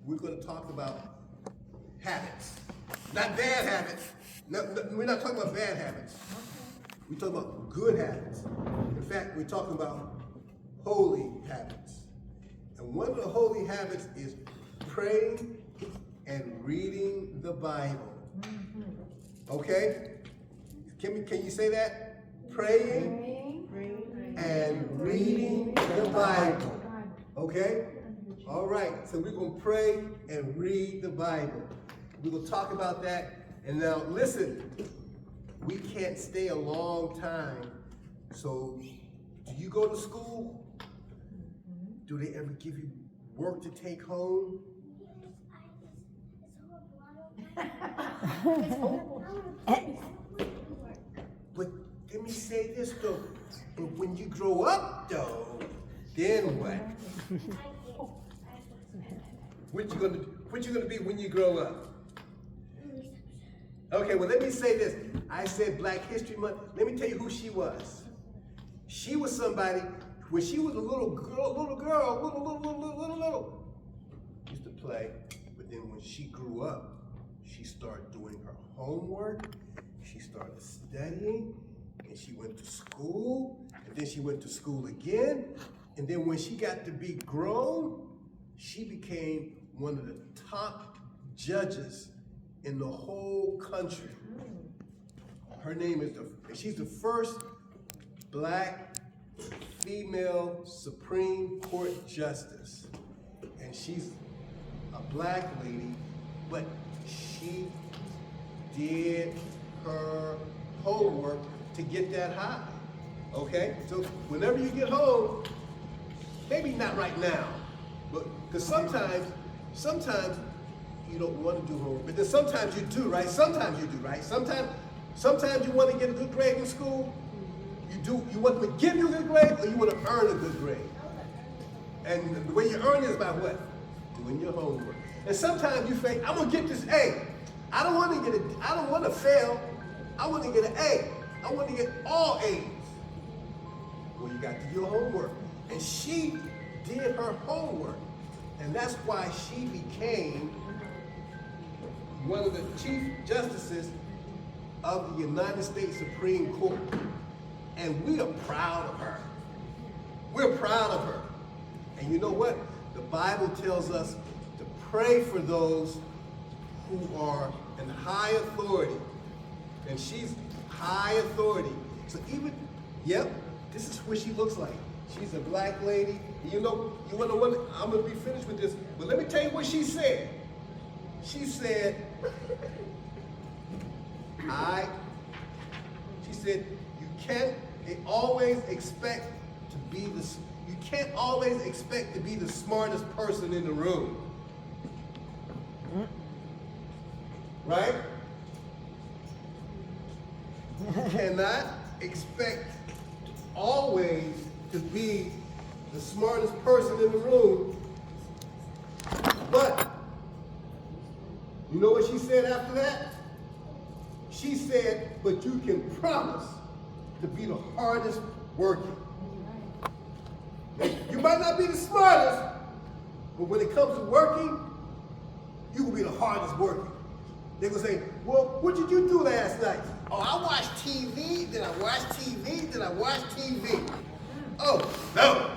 we're going to talk about habits. Not bad habits. We're not talking about bad habits. We're talking about good habits. In fact, we're talking about holy habits. And one of the holy habits is praying and reading the Bible. Okay? Can you say that? Praying and reading the Bible. Okay? All right. So we're going to pray and read the Bible. We're going to talk about that. And now listen, we can't stay a long time. So do you go to school? Do they ever give you work to take home? But let me say this though, but when you grow up though, then what? What you gonna be when you grow up? Okay, well let me say this. I said Black History Month. Let me tell you who she was. She was somebody, when she was a little girl, used to play, but then when she grew up, she started doing her homework, she started studying, and she went to school, and then she went to school again, and then when she got to be grown, she became one of the top judges in the whole country. Her name is, she's the first Black female Supreme Court Justice. And she's a Black lady, but she did her homework to get that high. Okay? So whenever you get home, maybe not right now, but because sometimes you don't want to do homework, but then sometimes you do, right? Sometimes you do, right? Sometimes you want to get a good grade in school. You want them to give you a good grade, or you want to earn a good grade. And the way you earn it is by what? Doing your homework. And sometimes you think, I'm gonna get this A. I don't want to fail. I want to get an A. I want to get all A's. Well, you got to do your homework. And she did her homework. And that's why she became one of the Chief Justices of the United States Supreme Court. And we are proud of her. We're proud of her. And you know what? The Bible tells us to pray for those who are in high authority. And she's high authority. So even, yep, this is what she looks like. She's a Black lady. And you know what, I'm going to be finished with this, but let me tell you what she said. She said, you can't always expect to be the smartest person in the room. Right? You cannot expect always to be the smartest person in the room. But you know what she said after that? She said, but you can promise to be the hardest working. You might not be the smartest, but when it comes to working, you will be the hardest working. They're going to say, well, what did you do last night? Oh, I watched TV, then I watched TV, then I watched TV. Oh, no.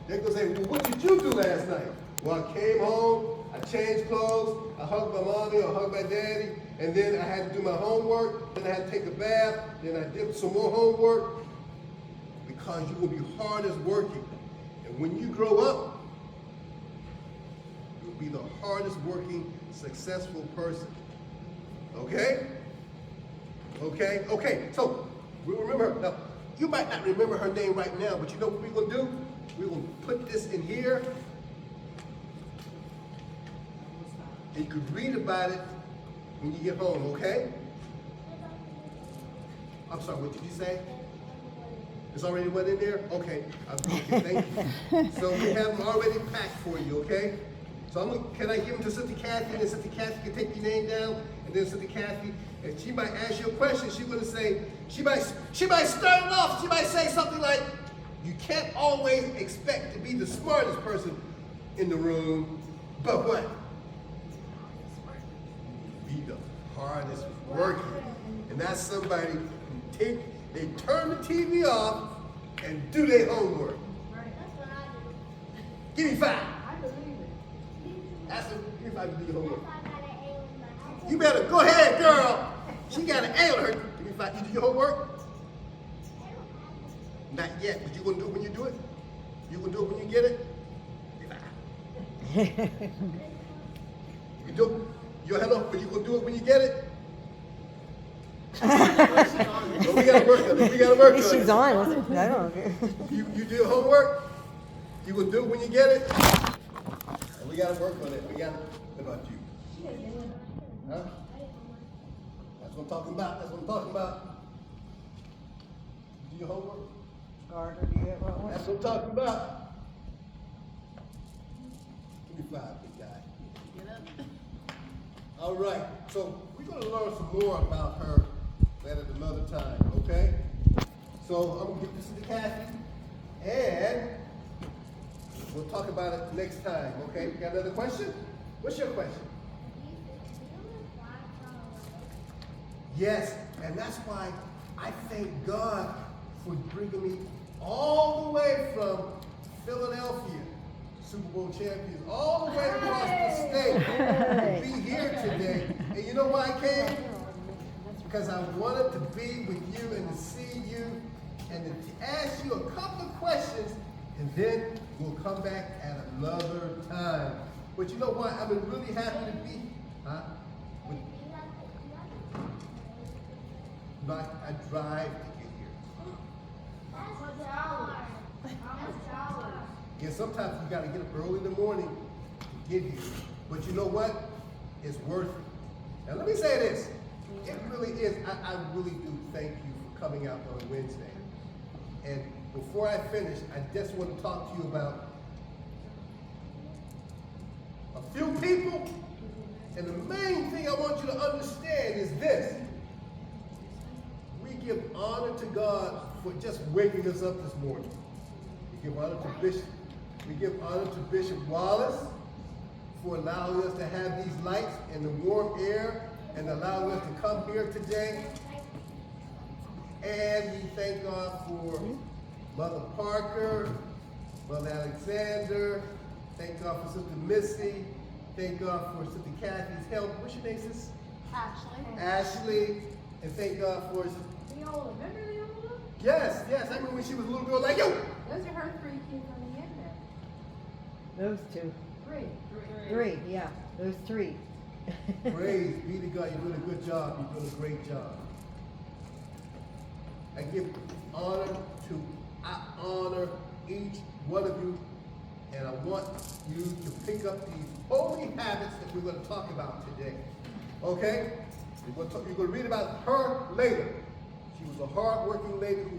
They're going to say, well, what did you do last night? Well, I came home, I changed clothes, I hugged my mommy or hugged my daddy, and then I had to do my homework, then I had to take a bath, then I did some more homework, because you will be hardest working. And when you grow up, you'll be the hardest working, successful person. Okay? Okay? Okay, so we remember her. Now, you might not remember her name right now, but you know what we're going to do? We're going to put this in here. And you can read about it when you get home, okay? I'm sorry, what did you say? It's already went in there? Okay, okay, thank you. So we have them already packed for you, okay? So can I give them to Sister Kathy, and then Sister Kathy can take your name down, and then Sister Kathy, and she might ask you a question. She's going to say, she might start it off. She might say something like, you can't always expect to be the smartest person in the room, But what? Be the hardest working. And that's somebody who they turn the TV off and do their homework. Right. That's what I do. Give me 5. I believe it. That's a, give me 5 to do your homework. That's why I got an A with my homework. You better go ahead, girl. She got an A on her. Give me 5. You do your homework? Not yet, but you gonna do it when you do it? You gonna do it when you get it? Give me 5. You do it. You hello, but you gonna do it when you get it? Well, we gotta work on it. We gotta work on it. She's on. I don't know. You do your homework? You gonna do it when you get it? And we gotta work on it. We gotta. What about you? Huh? That's what I'm talking about. That's what I'm talking about. You do your homework? Gardner, do you have one? That's what I'm talking about. Give me 5, big guy. All right. So we're gonna learn some more about her at another time. Okay? So I'm gonna get this to Kathy, and we'll talk about it next time. Okay? You got another question? What's your question? Yes, and that's why I thank God for bringing me all the way from Philadelphia, Super Bowl champions, all the way across the state to be here today. And you know why I came? Because I wanted to be with you and to see you and to ask you a couple of questions, and then we'll come back at another time. But you know what? I've been really happy to be. Huh? But I drive to get here. Yeah, sometimes you gotta get up early in the morning to get here. But you know what? It's worth it. Now let me say this. It really is. I really do thank you for coming out on Wednesday. And before I finish, I just want to talk to you about a few people. And the main thing I want you to understand is this. We give honor to God for just waking us up this morning. We give honor to Bishop. We give honor to Bishop Wallace for allowing us to have these lights and the warm air and allowing us to come here today. And we thank God for Mother Parker, Brother Alexander. Thank God for Sister Missy. Thank God for Sister Kathy's help. What's your name, sis? Ashley. Ashley. And thank God for Leola. Remember Leola? yes, I remember when she was a little girl like you. Those are her 3 kids on the end there. Those two. 3. 3, yeah. Those 3. Praise be to God. You're doing a good job. You're doing a great job. I honor each one of you, and I want you to pick up these holy habits that we're going to talk about today. Okay? You're going to read about her later. She was a hard-working lady who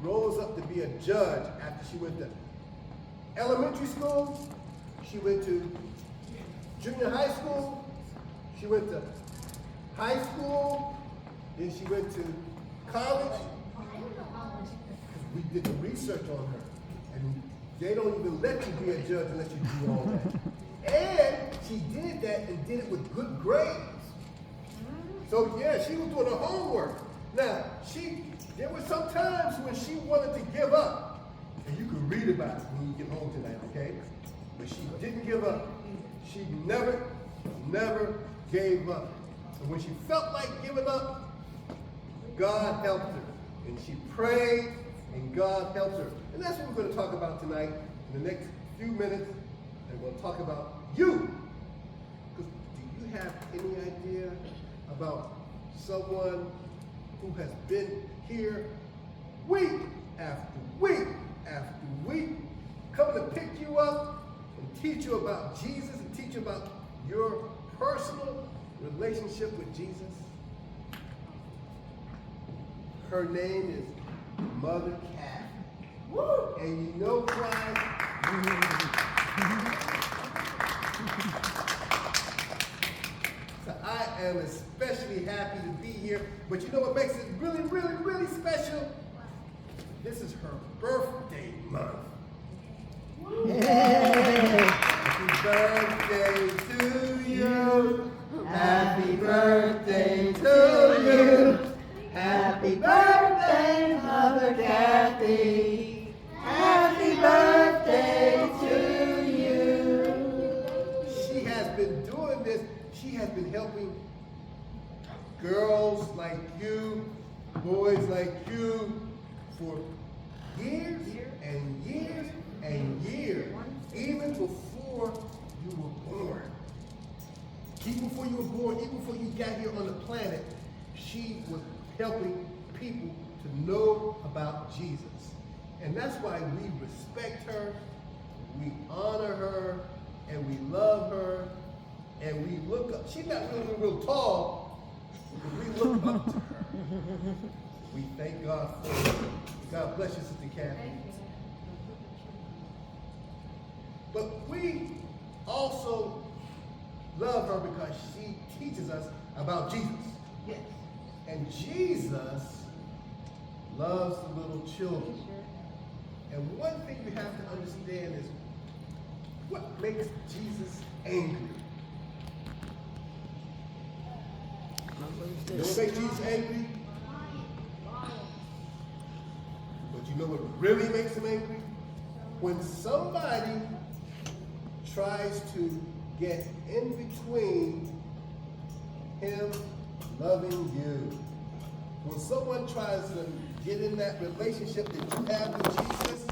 grows up to be a judge after she went to elementary school. She went to junior high school. She went to high school. Then she went to college. We did the research on her. And they don't even let you be a judge unless you do all that. And she did that and did it with good grades. So yeah, she was doing her homework. Now, there were some times when she wanted to give up. And you can read about it when you get home tonight, okay? But she didn't give up. She never gave up. And when she felt like giving up, God helped her. And she prayed, and God helped her. And that's what we're going to talk about tonight in the next few minutes. And we'll talk about you. Because do you have any idea about someone who has been here week after week after week, coming to pick you up and teach you about Jesus and teach you about your personal relationship with Jesus? Her name is Mother Cat. Woo! And you know why? So I am especially happy to be here. But you know what makes it really, really, really special? This is her birthday month. Happy birthday to you. Happy birthday to you. Happy birthday, Mother Kathy. Happy birthday to you. She has been doing this. She has been helping girls like you, boys like you, for years and years and years, even before you were born. Even before you were born, even before you got here on the planet, she was helping people to know about Jesus. And that's why we respect her, we honor her, and we love her, and we look up. She's not really real tall, but we look up to her. We thank God for her. God bless you, Sister Kathy. Thank you. But we also love her because she teaches us about Jesus. Yes. And Jesus loves the little children. And one thing you have to understand is what makes Jesus angry. You know what makes Jesus angry? But you know what really makes him angry? When somebody tries to get in between him loving you. When someone tries to get in that relationship that you have with Jesus,